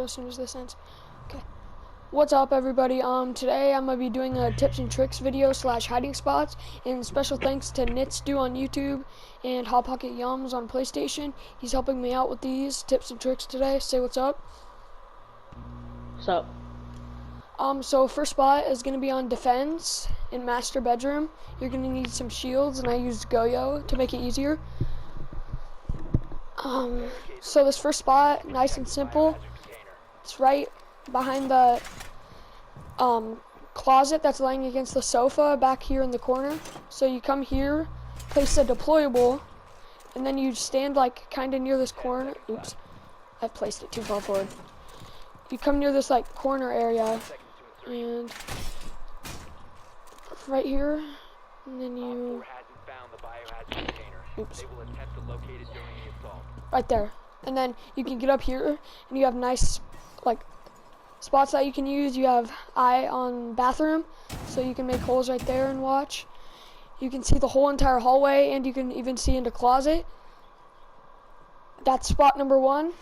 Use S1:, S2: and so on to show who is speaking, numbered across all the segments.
S1: as soon as this ends. Okay. What's up, everybody? Today I'm gonna be doing a tips and tricks video / hiding spots, and special thanks to Nitsdo on YouTube and Hot Pocket Yums on PlayStation. He's helping me out with these tips and tricks today. Say what's up.
S2: What's up?
S1: So first spot is gonna be on defense in master bedroom. You're gonna need some shields, and I used Goyo to make it easier. So this first spot, nice and simple. It's right behind the closet that's laying against the sofa back here in the corner. So you come here, place a deployable, and then you stand like kind of near this corner. Oops, I placed it too far forward. You come near this like corner area, and right here, and then you, oops, right there. And then you can get up here, and you have nice like spots that you can use. You have eye on bathroom, so you can make holes right there and watch. You can see the whole entire hallway, and you can even see into closet. That's spot number 1.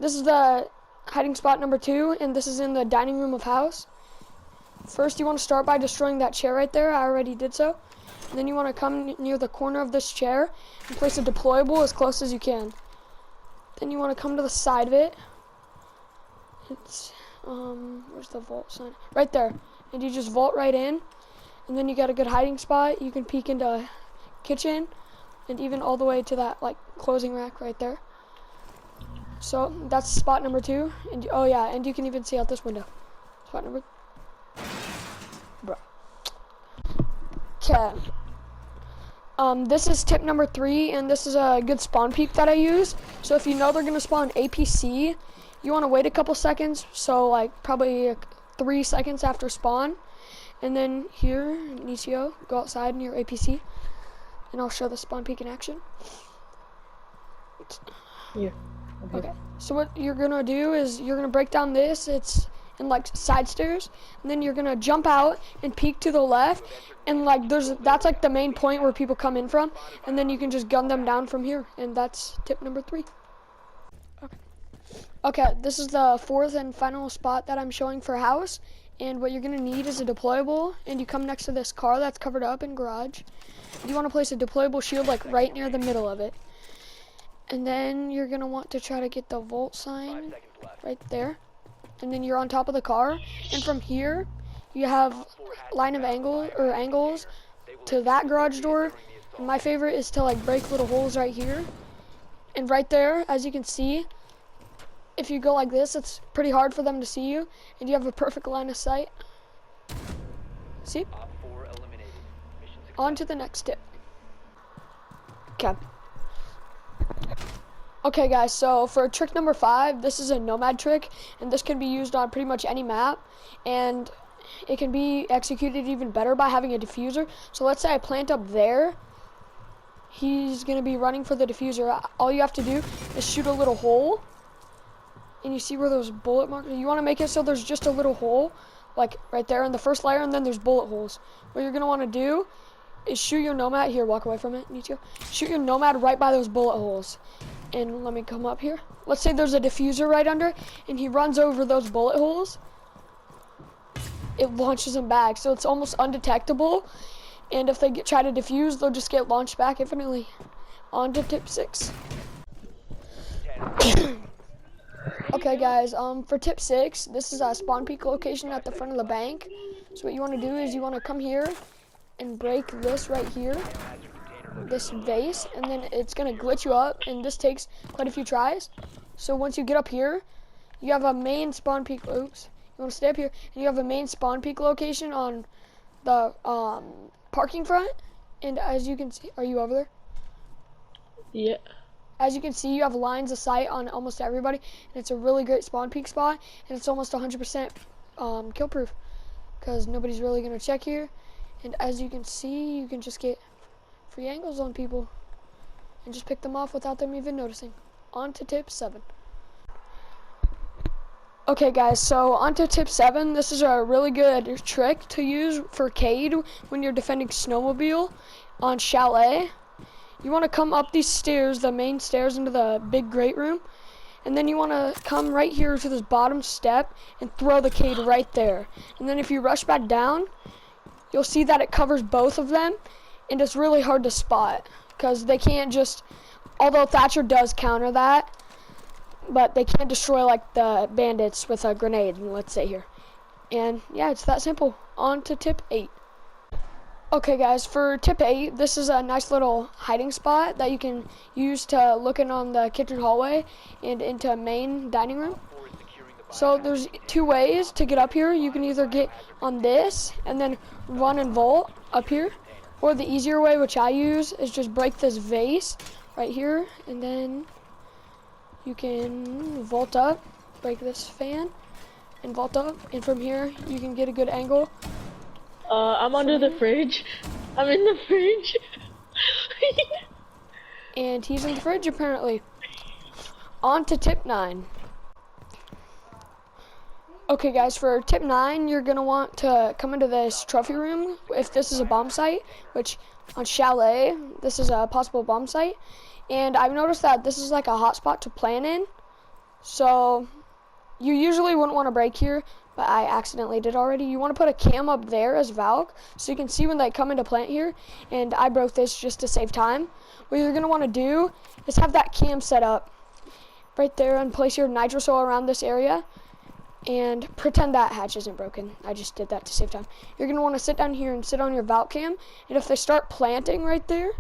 S1: This is the hiding spot number 2, and this is in the dining room of house. First, you want to start by destroying that chair right there. I already did so. And then you want to come near the corner of this chair and place a deployable as close as you can. Then you want to come to the side of it. It's, where's the vault sign? Right there. And you just vault right in. And then you got a good hiding spot. You can peek into kitchen and even all the way to that like closing rack right there. So that's spot number 2. And oh yeah, and you can even see out this window. Spot number, bro. Okay. This is tip number 3, and this is a good spawn peek that I use. So if you know they're gonna spawn APC, you want to wait a couple seconds, so like probably 3 seconds after spawn, and then here, Nichio, go outside near APC, and I'll show the spawn peek in action.
S2: Yeah.
S1: Okay. So what you're gonna do is you're gonna break down this. It's in like side stairs, and then you're gonna jump out and peek to the left, and like that's like the main point where people come in from, and then you can just gun them down from here, and that's tip number 3. Okay, this is the 4th and final spot that I'm showing for house, and what you're gonna need is a deployable, and you come next to this car that's covered up in garage. You want to place a deployable shield like right near the middle of it, and then you're gonna want to try to get the volt sign right there, and then you're on top of the car, and from here you have line of angles to that garage door, and my favorite is to like break little holes right here, and right there, as you can see, if you go like this, it's pretty hard for them to see you, and you have a perfect line of sight. See? On to the next tip. Okay. Okay guys, so for trick number 5, this is a nomad trick, and this can be used on pretty much any map, and it can be executed even better by having a diffuser. So let's say I plant up there, he's gonna be running for the diffuser. All you have to do is shoot a little hole, and you see where those bullet markers, you wanna make it so there's just a little hole, like right there in the first layer, and then there's bullet holes. What you're gonna wanna do is shoot your nomad, here, walk away from it, Nichio. Shoot your nomad right by those bullet holes. And let me come up here. Let's say there's a diffuser right under, and he runs over those bullet holes. It launches him back, so it's almost undetectable. And if they try to defuse, they'll just get launched back infinitely. On to tip 6. Okay guys, for tip 6, this is a spawn peek location at the front of the bank. So what you want to do is you want to come here and break this right here, this vase, and then it's gonna glitch you up, and this takes quite a few tries. So once you get up here, you have a main spawn peek, oops, you want to stay up here, and you have a main spawn peek location on the parking front, and as you can see, are you over there?
S2: Yeah.
S1: As you can see, you have lines of sight on almost everybody, and it's a really great spawn peek spot, and it's almost 100% kill proof, because nobody's really gonna check here, and as you can see, you can just get free angles on people and just pick them off without them even noticing. On to tip 7. Okay guys, so on to tip 7. This is a really good trick to use for Cade when you're defending snowmobile on Chalet. You want to come up these stairs, the main stairs into the big great room, And then you want to come right here to this bottom step and throw the cade right there. And then if you rush back down, you'll see that it covers both of them, and it's really hard to spot because they can't just, although Thatcher does counter that, but they can't destroy like the bandits with a grenade, let's say here. And yeah, it's that simple. On to tip 8. Okay guys, for tip 8, this is a nice little hiding spot that you can use to look in on the kitchen hallway and into main dining room. So there's 2 ways to get up here. You can either get on this and then run and vault up here, or the easier way, which I use, is just break this vase right here, and then you can vault up, break this fan, and vault up, and from here you can get a good angle.
S2: I'm under the fridge. I'm in the fridge.
S1: And he's in the fridge apparently. On to tip 9. Okay guys, for tip 9, you're gonna want to come into this trophy room if this is a bomb site, which on Chalet, this is a possible bomb site. And I've noticed that this is like a hot spot to plant in. So you usually wouldn't want to break here, but I accidentally did already. You want to put a cam up there as Valk, so you can see when they come into plant here, and I broke this just to save time. What you're going to want to do is have that cam set up right there and place your nitrosol around this area, and pretend that hatch isn't broken. I just did that to save time. You're going to want to sit down here and sit on your Valk cam, and if they start planting right there,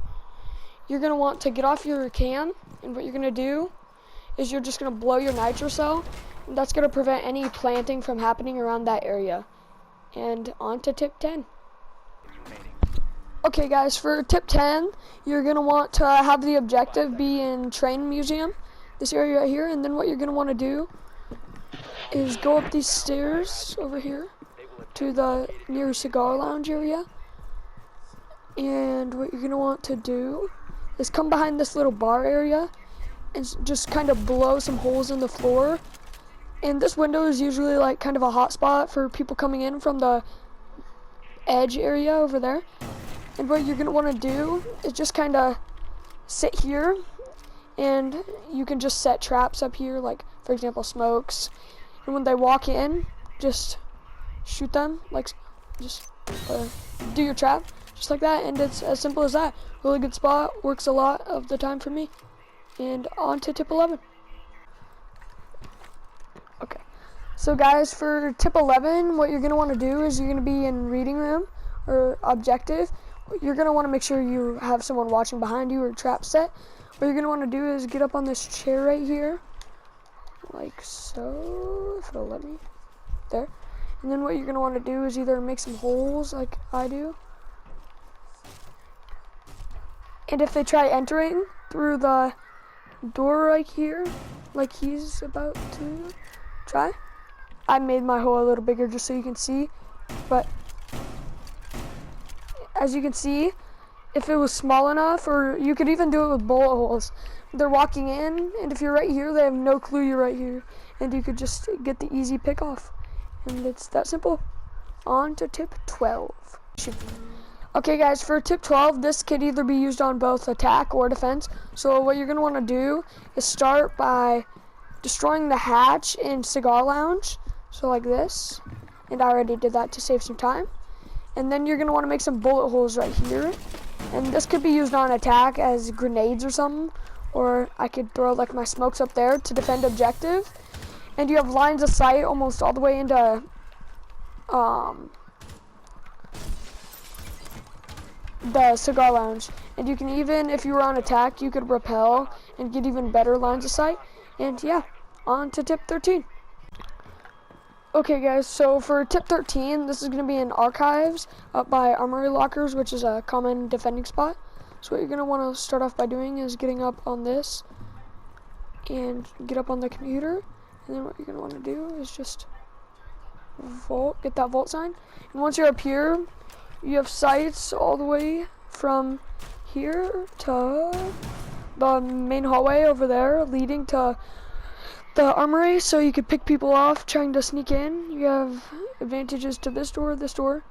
S1: you're going to want to get off your cam, and what you're going to do is you're just going to blow your nitrosol. That's going to prevent any planting from happening around that area. And on to tip 10. Okay guys, for tip 10, you're going to want to have the objective be in Train Museum, this area right here, and then what you're going to want to do is go up these stairs over here to the near cigar lounge area. And what you're going to want to do is come behind this little bar area and just kind of blow some holes in the floor. And this window is usually like kind of a hot spot for people coming in from the edge area over there. And what you're gonna wanna do is just kind of sit here, and you can just set traps up here, like for example smokes. And when they walk in, just shoot them, like just do your trap, just like that. And it's as simple as that. Really good spot, works a lot of the time for me. And on to tip 11. Okay, so guys, for tip 11, what you're going to want to do is you're going to be in reading room or objective. You're going to want to make sure you have someone watching behind you or trap set. What you're going to want to do is get up on this chair right here, like so, if it'll let me, there. And then what you're going to want to do is either make some holes like I do. And if they try entering through the door right here, like he's about to try, I made my hole a little bigger just so you can see, but as you can see, if it was small enough, or you could even do it with bullet holes, they're walking in, and if you're right here, they have no clue you're right here, and you could just get the easy pick off, and it's that simple. On to tip 12. Okay guys, for tip 12, this could either be used on both attack or defense. So what you're going to want to do is start by destroying the hatch in Cigar Lounge, so like this, and I already did that to save some time. And then you're going to want to make some bullet holes right here, and this could be used on attack as grenades or something, or I could throw like my smokes up there to defend objective. And you have lines of sight almost all the way into the Cigar Lounge, and you can even, if you were on attack, you could rappel and get even better lines of sight. And yeah, on to tip 13. Okay guys, so for tip 13, this is going to be in archives up by armory lockers, which is a common defending spot. So what you're going to want to start off by doing is getting up on this and get up on the computer, and then what you're going to want to do is just vault, get that vault sign. And once you're up here, you have sights all the way from here to the main hallway over there leading to the armory, so you could pick people off trying to sneak in. You have advantages to this door,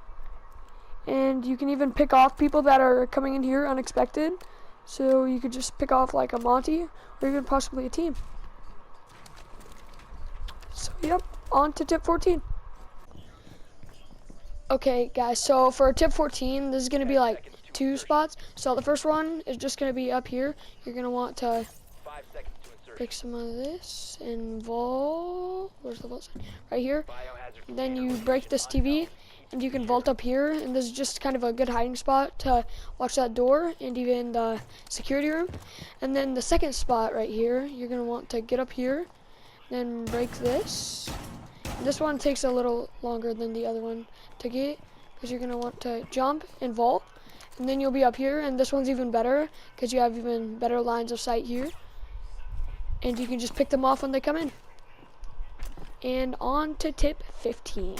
S1: and you can even pick off people that are coming in here unexpected, so you could just pick off like a Monty or even possibly a team. Yep, on to tip 14. Okay, guys, so for tip 14, this is going to be like 2 spots. So the first one is just going to be up here. You're going to want to pick some of this and vault. Where's the vault sign? Right here. Then you break this TV, and you can vault up here. And this is just kind of a good hiding spot to watch that door and even the security room. And then the second spot right here, you're going to want to get up here, then break this. This one takes a little longer than the other one to get because you're going to want to jump and vault. And then you'll be up here, and this one's even better because you have even better lines of sight here. And you can just pick them off when they come in. And on to tip 15.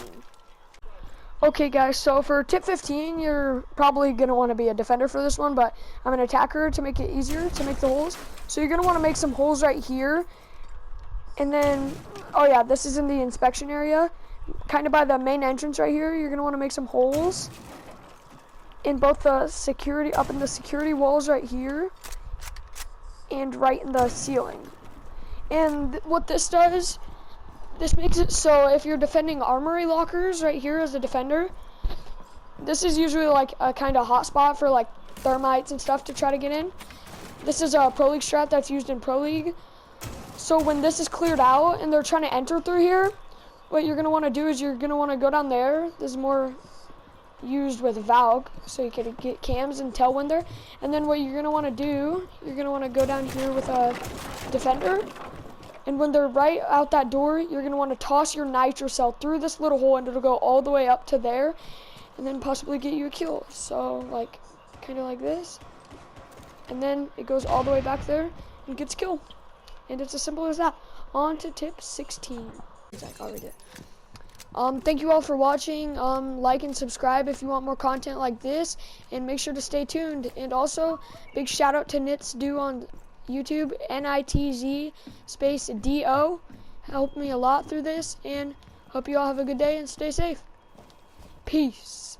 S1: Okay guys, so for tip 15, you're probably going to want to be a defender for this one, but I'm an attacker to make it easier to make the holes. So you're going to want to make some holes right here. And then, oh yeah, this is in the inspection area, kind of by the main entrance right here. You're gonna want to make some holes in both the security, up in the security walls right here, and right in the ceiling. And what this does, this makes it so if you're defending armory lockers right here as a defender, this is usually like a kind of hot spot for like thermites and stuff to try to get in. This is a Pro League strat that's used in Pro League. So when this is cleared out and they're trying to enter through here, what you're going to want to do is you're going to want to go down there. This is more used with Valk, so you can get cams and tell when they're. And then what you're going to want to do, you're going to want to go down here with a defender. And when they're right out that door, you're going to want to toss your nitro cell through this little hole, and it'll go all the way up to there and then possibly get you a kill. So like kind of like this. And then it goes all the way back there and gets kill. And it's as simple as that. On to tip 16. Zach already did. Thank you all for watching. Like and subscribe if you want more content like this, and make sure to stay tuned. And also, big shout out to Nitz Do on YouTube, NITZ space DO. Helped me a lot through this, and hope you all have a good day and stay safe. Peace.